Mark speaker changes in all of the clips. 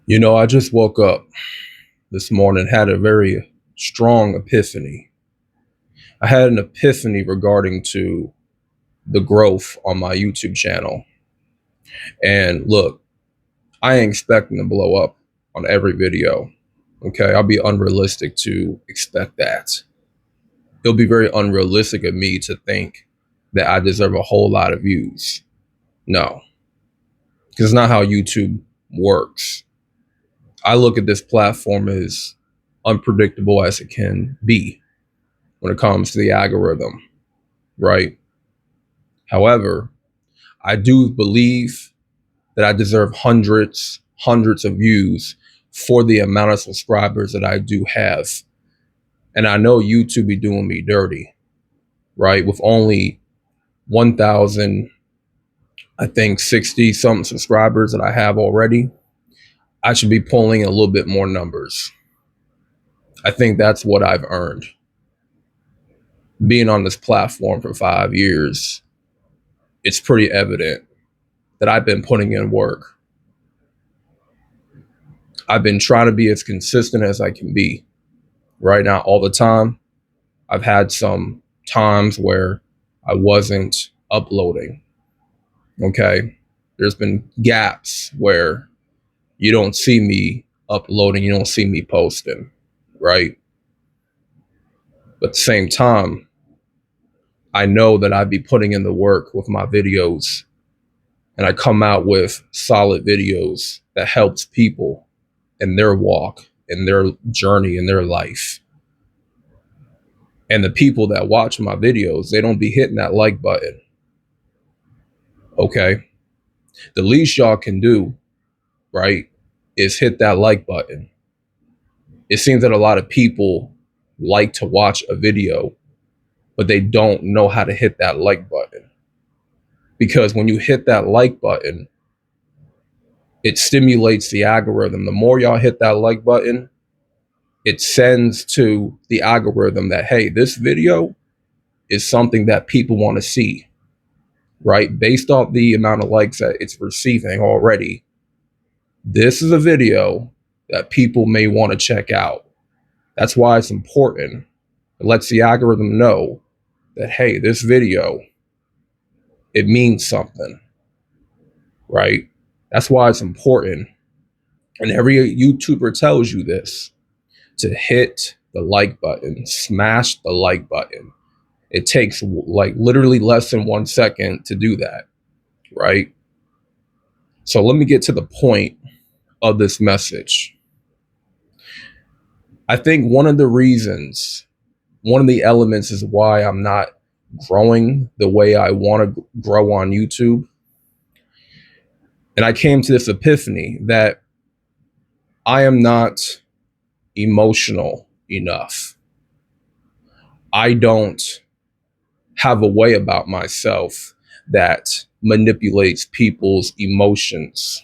Speaker 1: I just woke up this morning, had a very strong epiphany. I had an epiphany regarding to the growth on my YouTube channel. And look, I ain't expecting to blow up on every video. Okay, I'll be unrealistic to expect that. It'll be very unrealistic of me to think that I deserve a whole lot of views. No, because it's not how YouTube works. I look at this platform as unpredictable as it can be when it comes to the algorithm, right? However, I do believe that I deserve hundreds of views for the amount of subscribers that I do have. And I know YouTube be doing me dirty, right? With only 1,000, I think 60 something subscribers that I have already, I should be pulling a little bit more numbers. I think that's what I've earned. Being on this platform for 5 years, it's pretty evident that I've been putting in work. I've been trying to be as consistent as I can be. Right now, all the time. I've had some times where I wasn't uploading. Okay. There's been gaps where you don't see me uploading, you don't see me posting. Right. But at the same time, I know that I'd be putting in the work with my videos, and I come out with solid videos that helps people in their walk, in their journey, in their life. And the people that watch my videos, they don't be hitting that like button. Okay. The least y'all can do, right, is hit that like button. It seems that a lot of people like to watch a video, but they don't know how to hit that like button. Because when you hit that like button, it stimulates the algorithm. The more y'all hit that like button, it sends to the algorithm that, hey, this video is something that people want to see, right? Based off the amount of likes that it's receiving already, this is a video that people may want to check out. That's why it's important. It lets the algorithm know that, hey, this video, it means something, right? That's why it's important. And every YouTuber tells you this, to hit the like button, smash the like button. It takes like literally less than 1 second to do that, right? So let me get to the point of this message. I think one of the elements is why I'm not growing the way I want to grow on YouTube. And I came to this epiphany that I am not emotional enough. I don't have a way about myself that manipulates people's emotions.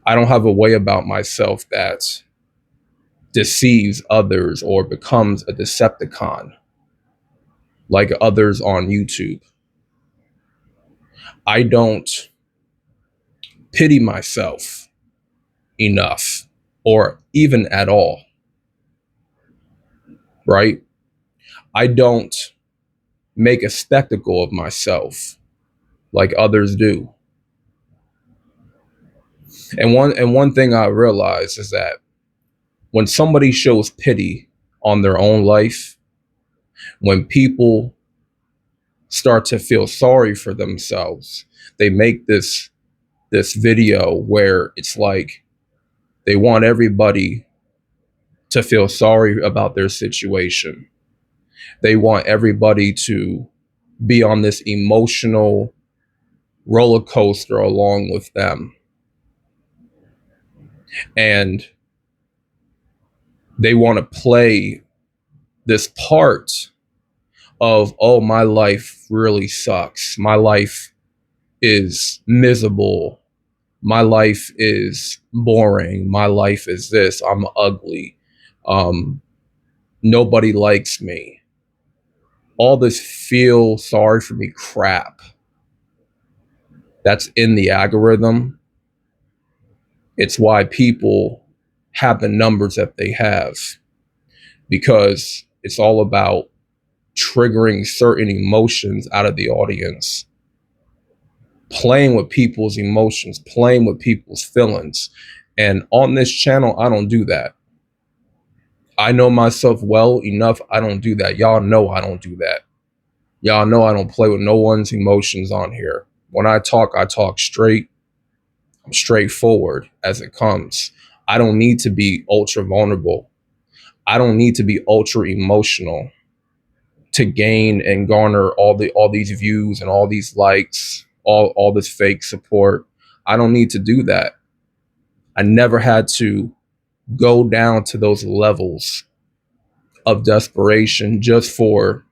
Speaker 1: I don't have a way about myself that deceives others or becomes a Decepticon like others on YouTube. I don't pity myself enough or even at all, right? I don't make a spectacle of myself like others do. And one thing I realize is that when somebody shows pity on their own life, when people start to feel sorry for themselves, they make this video where it's like they want everybody to feel sorry about their situation. They want everybody to be on this emotional roller coaster along with them. And they want to play this part of, oh, my life really sucks. My life is miserable. My life is boring. My life is this. I'm ugly. Nobody likes me. All this feel sorry for me crap that's in the algorithm It's why people have the numbers that they have, because it's all about triggering certain emotions out of the audience, playing with people's emotions, playing with people's feelings. And on this channel, I don't do that. I know myself well enough. I don't do that. Y'all know I don't do that. Y'all know I don't play with no one's emotions on here. When I talk straight. I'm straightforward as it comes. I don't need to be ultra vulnerable. I don't need to be ultra emotional to gain and garner all these views and all these likes, all this fake support. I don't need to do that. I never had to go down to those levels of desperation just for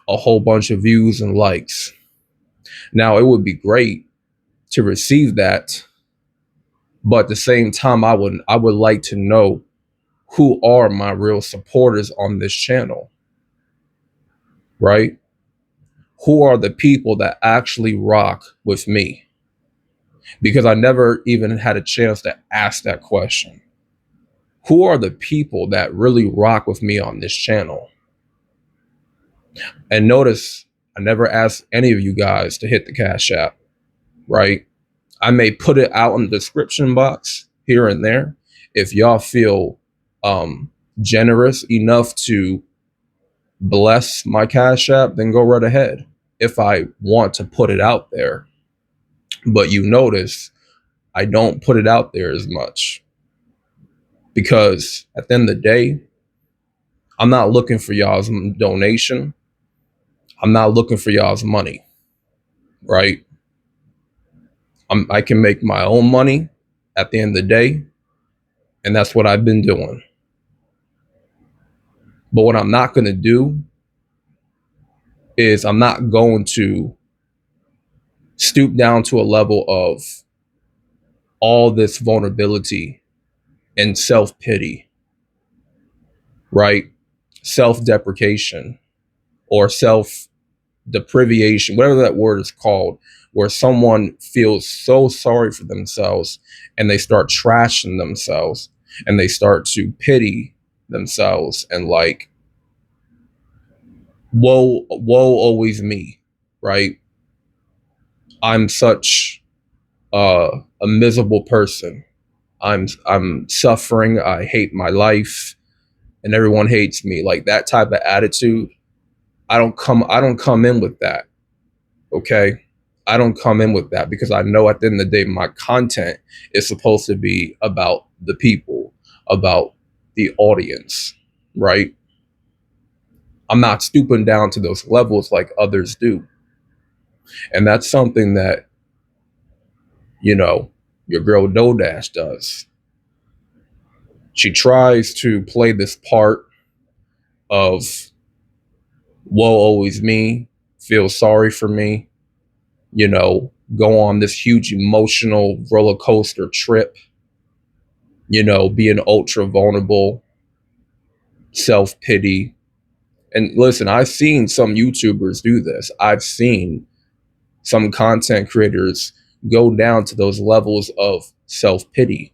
Speaker 1: a whole bunch of views and likes. Now, it would be great to receive that, but at the same time, I would like to know who are my real supporters on this channel, right? Who are the people that actually rock with me? Because I never even had a chance to ask that question. Who are the people that really rock with me on this channel? And notice, I never asked any of you guys to hit the Cash App, right? I may put it out in the description box here and there. If y'all feel generous enough to bless my Cash App, then go right ahead if I want to put it out there. But you notice I don't put it out there as much, because at the end of the day, I'm not looking for y'all's donation. I'm not looking for y'all's money, right? I can make my own money at the end of the day, and that's what I've been doing. But what I'm not going to do is I'm not going to stoop down to a level of all this vulnerability and self-pity, right? Self-deprecation or self-deprivation, whatever that word is called, where someone feels so sorry for themselves and they start trashing themselves and they start to pity themselves and like, woe, always me, right? I'm such a miserable person. I'm suffering. I hate my life, and everyone hates me. Like that type of attitude. I don't come in with that. Okay. I don't come in with that because I know at the end of the day, my content is supposed to be about the people, about the audience, right? I'm not stooping down to those levels like others do. And that's something that, your girl Dodash does. She tries to play this part of woe always me, feel sorry for me, go on this huge emotional roller coaster trip, being ultra vulnerable, self-pity. And listen, I've seen some YouTubers do this. I've seen some content creators go down to those levels of self-pity,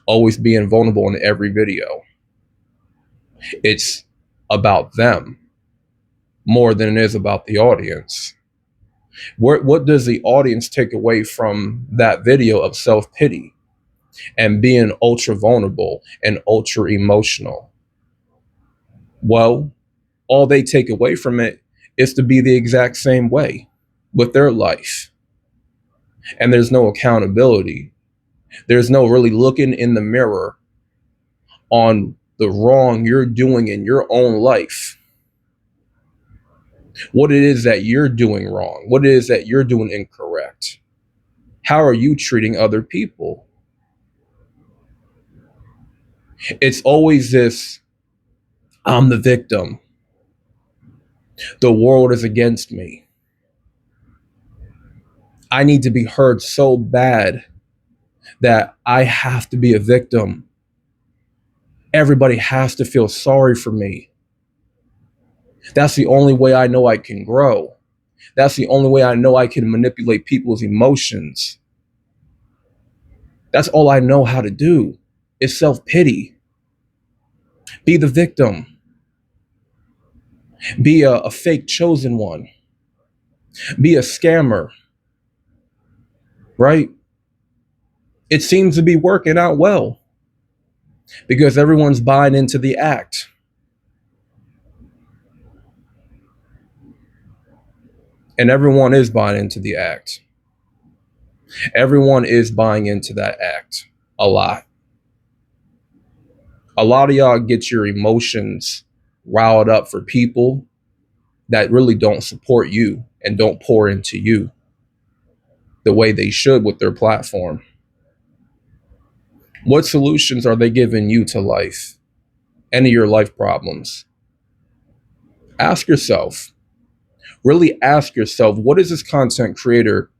Speaker 1: always being vulnerable in every video. It's about them more than it is about the audience. What does the audience take away from that video of self-pity and being ultra vulnerable and ultra emotional? Well, all they take away from it is to be the exact same way with their life. And there's no accountability. There's no really looking in the mirror on the wrong you're doing in your own life. What it is that you're doing wrong, what it is that you're doing incorrect. How are you treating other people? It's always this, I'm the victim. The world is against me. I need to be heard so bad that I have to be a victim. Everybody has to feel sorry for me. That's the only way I know I can grow. That's the only way I know I can manipulate people's emotions. That's all I know how to do is self-pity. Be the victim. Be a fake chosen one. Be a scammer, right? It seems to be working out well because everyone's buying into the act. And everyone is buying into the act. Everyone is buying into that act a lot. A lot of y'all get your emotions riled up for people that really don't support you and don't pour into you the way they should with their platform. What solutions are they giving you to life? Any of your life problems? Ask yourself, really ask yourself, what is this content creator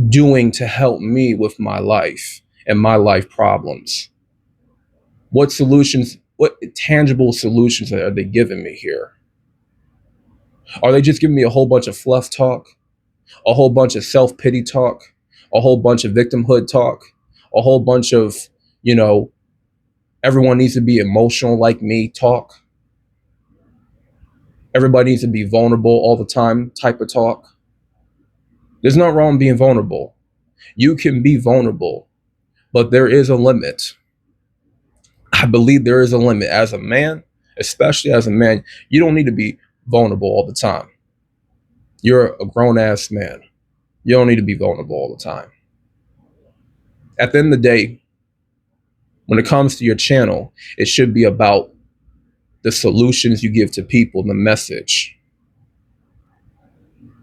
Speaker 1: doing to help me with my life and my life problems? What solutions, what tangible solutions are they giving me here? Are they just giving me a whole bunch of fluff talk, a whole bunch of self-pity talk, a whole bunch of victimhood talk, a whole bunch of, you know, everyone needs to be emotional like me talk? Everybody needs to be vulnerable all the time type of talk? There's nothing wrong with being vulnerable. You can be vulnerable, but there is a limit. I believe there is a limit. As a man, especially as a man, you don't need to be vulnerable all the time. You're a grown ass man. You don't need to be vulnerable all the time. At the end of the day, when it comes to your channel, it should be about the solutions you give to people, the message.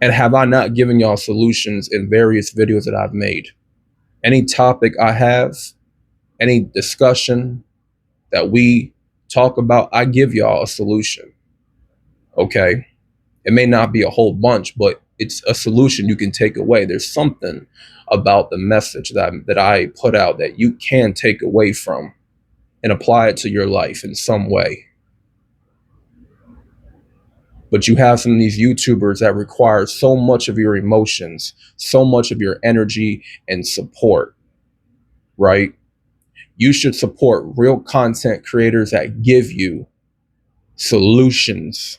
Speaker 1: And have I not given y'all solutions in various videos that I've made? Any topic I have, any discussion that we talk about, I give y'all a solution. Okay? It may not be a whole bunch, but it's a solution you can take away. There's something about the message that I put out that you can take away from and apply it to your life in some way. But you have some of these YouTubers that require so much of your emotions, so much of your energy and support, right? You should support real content creators that give you solutions,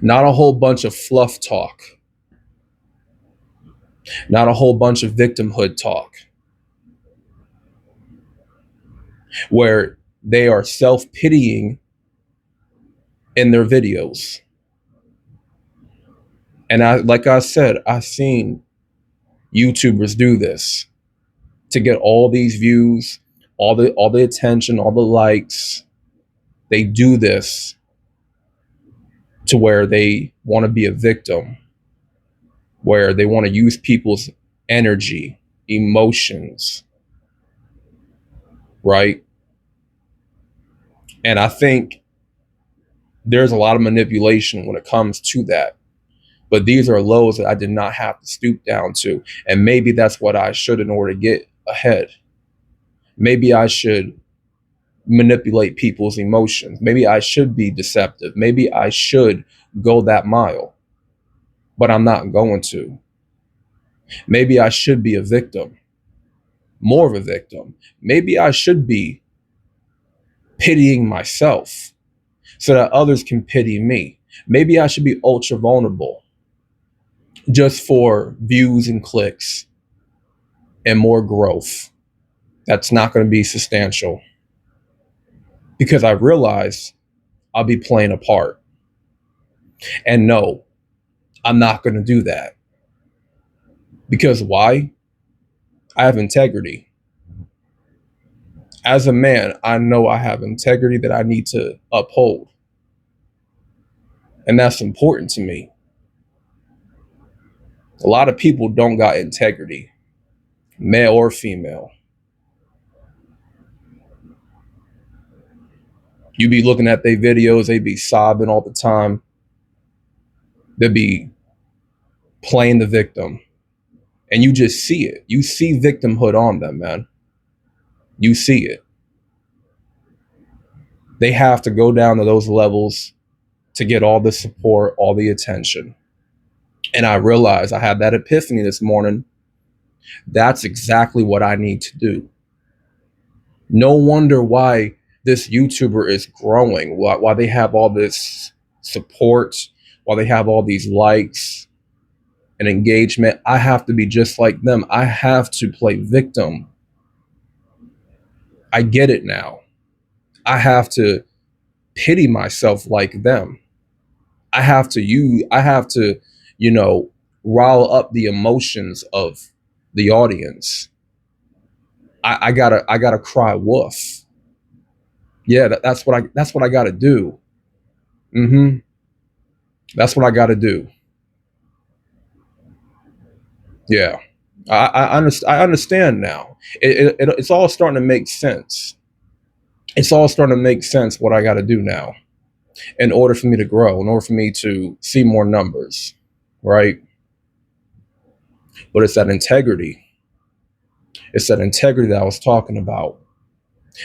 Speaker 1: not a whole bunch of fluff talk, not a whole bunch of victimhood talk, where they are self-pitying in their videos. And like I said, I've seen YouTubers do this to get all these views, all the attention, all the likes. They do this to where they want to be a victim, where they want to use people's energy, emotions, right? And I think there's a lot of manipulation when it comes to that. But these are lows that I did not have to stoop down to. And maybe that's what I should in order to get ahead. Maybe I should manipulate people's emotions. Maybe I should be deceptive. Maybe I should go that mile. But I'm not going to. Maybe I should be a victim. More of a victim. Maybe I should be pitying myself so that others can pity me. Maybe I should be ultra vulnerable just for views and clicks and more growth. That's not going to be substantial because I realize I'll be playing a part. And no, I'm not going to do that. Because why? I have integrity. As a man, I know I have integrity that I need to uphold. And that's important to me. A lot of people don't got integrity, male or female. You be looking at their videos, they be sobbing all the time. They be playing the victim. And you just see it. You see victimhood on them, man. You see it. They have to go down to those levels to get all the support, all the attention. And I realized I had that epiphany this morning That's exactly what I need to do. No wonder why this YouTuber is growing, why they have all this support, why they have all these likes and engagement. I have to be just like them. I have to play victim. I get it now. I have to pity myself like them. I have to, you know, rile up the emotions of the audience. I gotta cry wolf. Yeah, that's what I gotta do. Mm-hmm. That's what I gotta do. Yeah. I understand now. It's all starting to make sense. It's all starting to make sense what I gotta do now in order for me to grow, in order for me to see more numbers. Right? But it's that integrity. It's that integrity that I was talking about.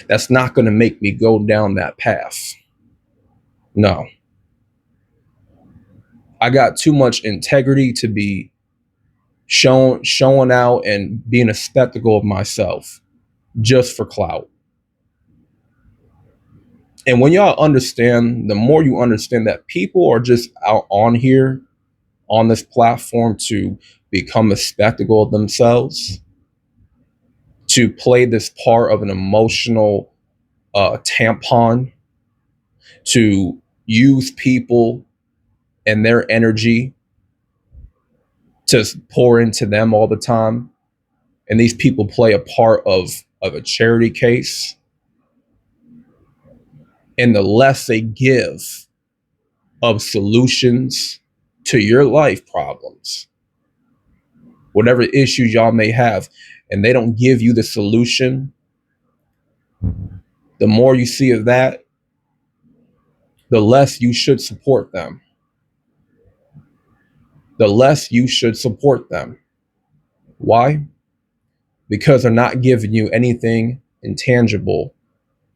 Speaker 1: That's not going to make me go down that path. No. I got too much integrity to be showing out and being a spectacle of myself just for clout. And when y'all understand, the more you understand that people are just out on here on this platform to become a spectacle of themselves, to play this part of an emotional tampon, to use people and their energy to pour into them all the time, and these people play a part of a charity case, and the less they give of solutions to your life problems, whatever issues y'all may have, and they don't give you the solution, the more you see of that, the less you should support them. The less you should support them. Why? Because they're not giving you anything intangible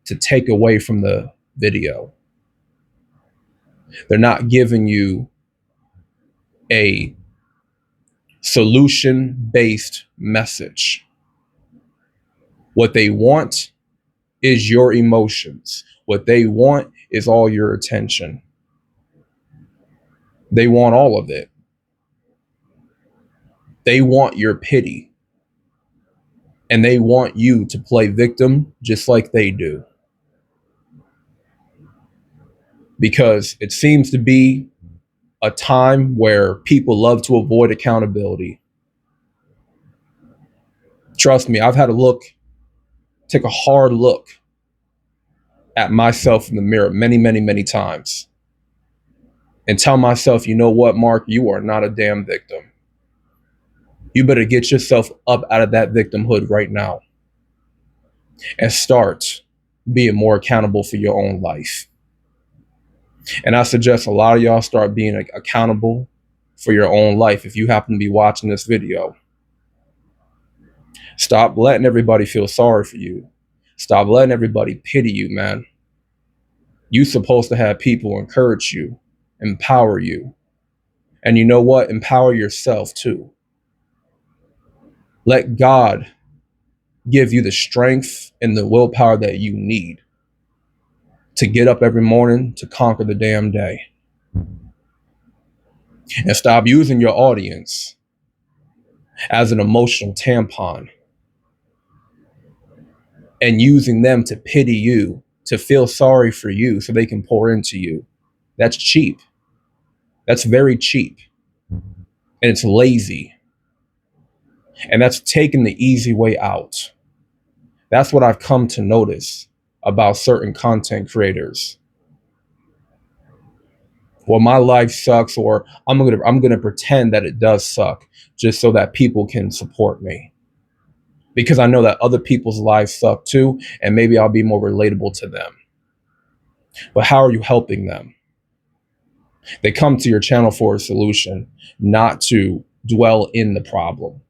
Speaker 1: to take away from the video. They're not giving you a solution based message. What they want is your emotions. What they want is all your attention. They want all of it. They want your pity. And they want you to play victim just like they do. Because it seems to be a time where people love to avoid accountability. Trust me, I've had to take a hard look at myself in the mirror many, many, many times and tell myself, you know what, Mark, you are not a damn victim. You better get yourself up out of that victimhood right now and start being more accountable for your own life. And I suggest a lot of y'all start being accountable for your own life if you happen to be watching this video. Stop letting everybody feel sorry for you. Stop letting everybody pity you, man. You're supposed to have people encourage you, empower you. And you know what? Empower yourself too. Let God give you the strength and the willpower that you need to get up every morning to conquer the damn day. And stop using your audience as an emotional tampon and using them to pity you, to feel sorry for you so they can pour into you. That's cheap. That's very cheap. And it's lazy. And that's taking the easy way out. That's what I've come to notice about certain content creators. Well, my life sucks, or I'm gonna pretend that it does suck just so that people can support me. Because I know that other people's lives suck too, and maybe I'll be more relatable to them. But how are you helping them? They come to your channel for a solution, not to dwell in the problem.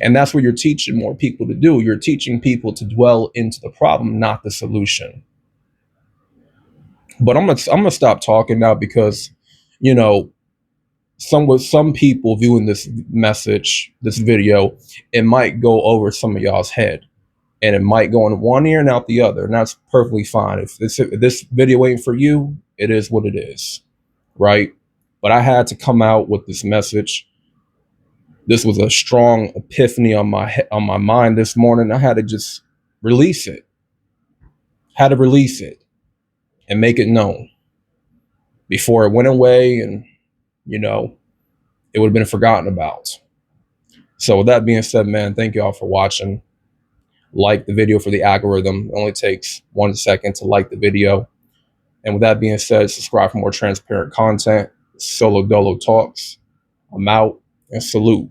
Speaker 1: And that's what you're teaching more people to do. You're teaching people to dwell into the problem, not the solution. But I'm gonna stop talking now because, you know, some people viewing this message, this video, it might go over some of y'all's head, and it might go in one ear and out the other, and that's perfectly fine. If this video ain't for you, it is what it is, right? But I had to come out with this message. This was a strong epiphany on my mind this morning. I had to just release it. Had to release it and make it known before it went away, and it would have been forgotten about. So with that being said, man, thank y'all for watching. Like the video for the algorithm. It only takes 1 second to like the video. And with that being said, subscribe for more transparent content. Solo Dolo Talks. I'm out, and salute.